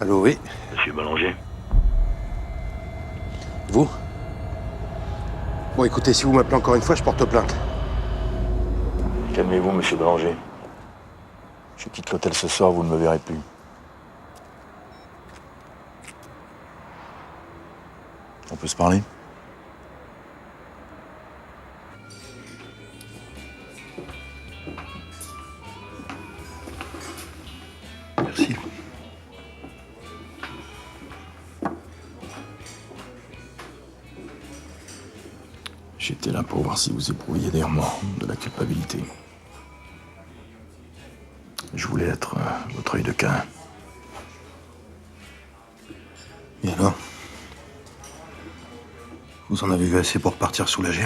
Allô, oui. Monsieur Ballanger. Vous? Bon, écoutez, si vous m'appelez encore une fois, je porte plainte. Calmez-vous, monsieur Ballanger. Je quitte l'hôtel ce soir, vous ne me verrez plus. On peut se parler? Merci. J'étais là pour voir si vous éprouviez des remords, de la culpabilité. Je voulais être votre œil de Caïn. Et alors? Vous en avez vu assez pour partir soulagé?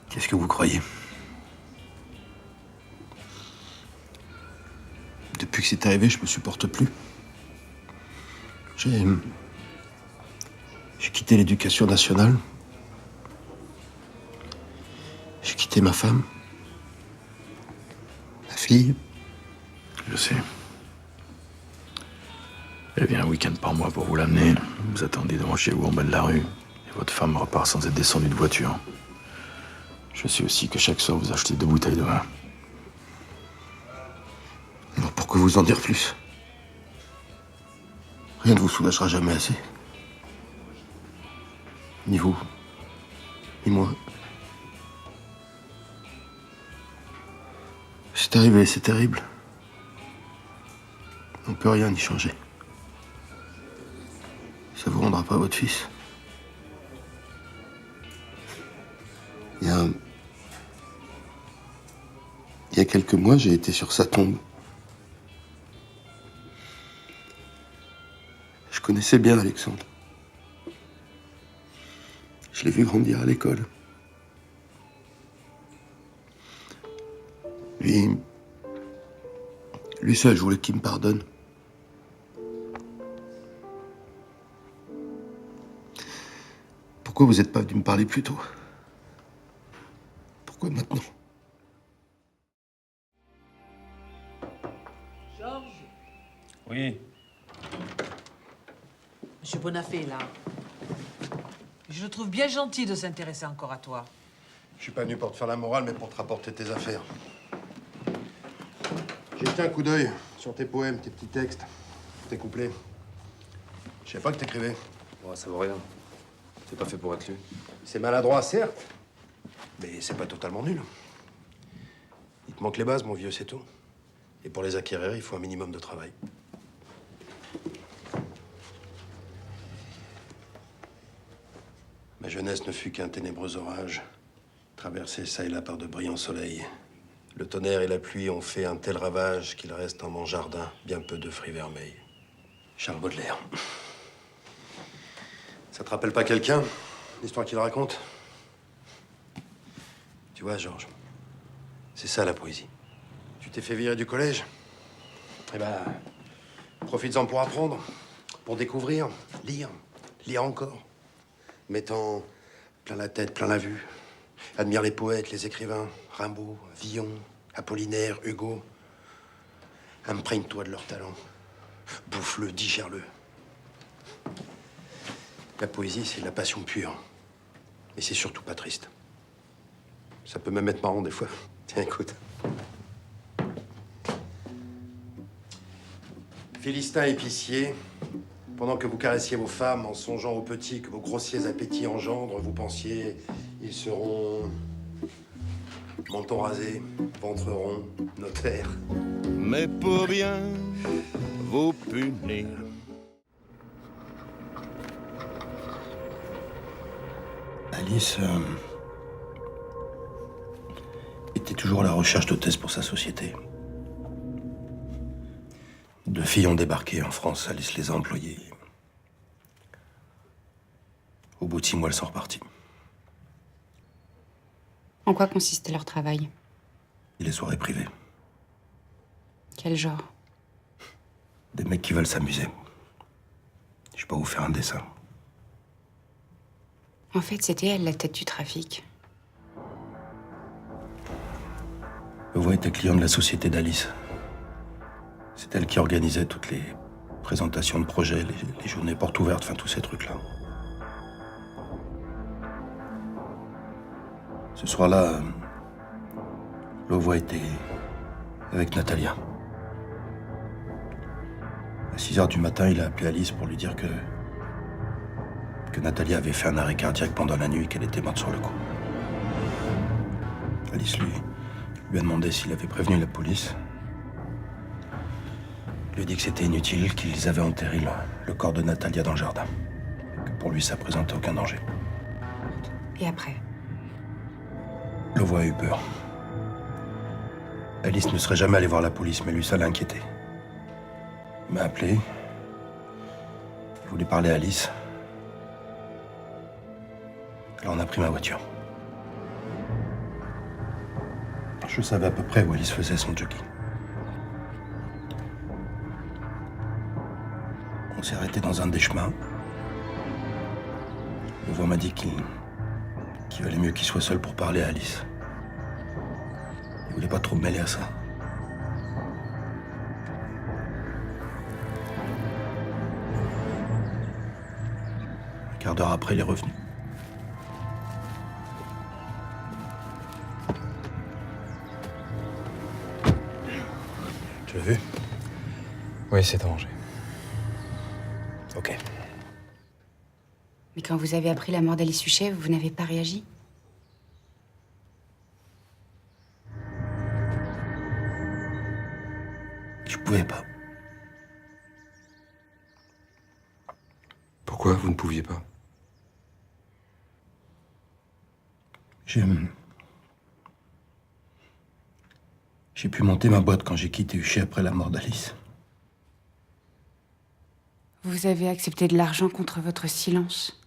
Qu'est-ce que vous croyez? Depuis que c'est arrivé, je me supporte plus. J'ai quitté l'éducation nationale. J'ai quitté ma femme. Ma fille. Je sais. Elle vient un week-end par mois pour vous l'amener. Vous attendez devant chez vous en bas de la rue. Et votre femme repart sans être descendue de voiture. Je sais aussi que chaque soir, vous achetez 2 bouteilles de vin. Alors pourquoi vous en dire plus? Rien ne vous soulagera jamais assez. Ni vous, ni moi. C'est arrivé, c'est terrible. On peut rien y changer. Ça vous rendra pas votre fils. Il y a quelques mois, j'ai été sur sa tombe. Je connaissais bien Alexandre. Je l'ai vu grandir à l'école. Lui seul, je voulais qu'il me pardonne. Pourquoi vous n'êtes pas venu me parler plus tôt? Pourquoi maintenant? Georges? Oui. Monsieur Bonafé, là. Je le trouve bien gentil de s'intéresser encore à toi. Je suis pas venu pour te faire la morale, mais pour te rapporter tes affaires. J'ai jeté un coup d'œil sur tes poèmes, tes petits textes, tes couplets. Je savais pas que t'écrivais. Bon, ça vaut rien. C'est pas fait pour être lu. C'est maladroit, certes, mais c'est pas totalement nul. Il te manque les bases, mon vieux, c'est tout. Et pour les acquérir, il faut un minimum de travail. Ma jeunesse ne fut qu'un ténébreux orage, traversé çà et là par de brillants soleils. Le tonnerre et la pluie ont fait un tel ravage qu'il reste en mon jardin bien peu de fruits vermeils. Charles Baudelaire. Ça te rappelle pas quelqu'un, l'histoire qu'il raconte? Tu vois, Georges, c'est ça la poésie. Tu t'es fait virer du collège? Eh ben, profites-en pour apprendre, pour découvrir, lire encore. Mettant plein la tête, plein la vue. Admire les poètes, les écrivains, Rimbaud, Villon, Apollinaire, Hugo. Imprègne-toi de leur talent. Bouffe-le, digère-le. La poésie, c'est de la passion pure. Mais c'est surtout pas triste. Ça peut même être marrant des fois. Tiens, écoute. Philistin épicier, pendant que vous caressiez vos femmes en songeant aux petits que vos grossiers appétits engendrent, vous pensiez, ils seront menton rasé, ventre rond, notaire. Mais pour bien vous punir. Alice était toujours à la recherche d'hôtesse pour sa société. 2 filles ont débarqué en France. Alice les a employées. Au bout de 6 mois, elles sont reparties. En quoi consistait leur travail? Et les soirées privées. Quel genre? Des mecs qui veulent s'amuser. Je peux vous faire un dessin. En fait, c'était elle la tête du trafic. Louvois était client de la société d'Alice. C'est elle qui organisait toutes les présentations de projets, les journées portes ouvertes, enfin tous ces trucs-là. Ce soir-là, Louvois était avec Natalia. À 6h du matin, il a appelé Alice pour lui dire que Natalia avait fait un arrêt cardiaque pendant la nuit et qu'elle était morte sur le coup. Alice lui a demandé s'il avait prévenu la police. Il lui a dit que c'était inutile, qu'ils avaient enterré le corps de Natalia dans le jardin. Que pour lui, ça présentait aucun danger. Et après? Louvois a eu peur. Alice ne serait jamais allée voir la police, mais lui, ça l'a inquiété. Il m'a appelé. Il voulait parler à Alice. Alors on a pris ma voiture. Je savais à peu près où Alice faisait son jogging. On s'est arrêté dans un des chemins. Louvois m'a dit qu'il valait mieux qu'il soit seul pour parler à Alice. Il voulait pas trop me mêler à ça. Un quart d'heure après, il est revenu. Tu l'as vu? Oui, c'est arrangé. Ok. Mais quand vous avez appris la mort d'Alice Suchet, vous n'avez pas réagi? Je pouvais pas. Pourquoi vous ne pouviez pas? J'ai pu monter ma boîte quand j'ai quitté Huchet après la mort d'Alice. Vous avez accepté de l'argent contre votre silence.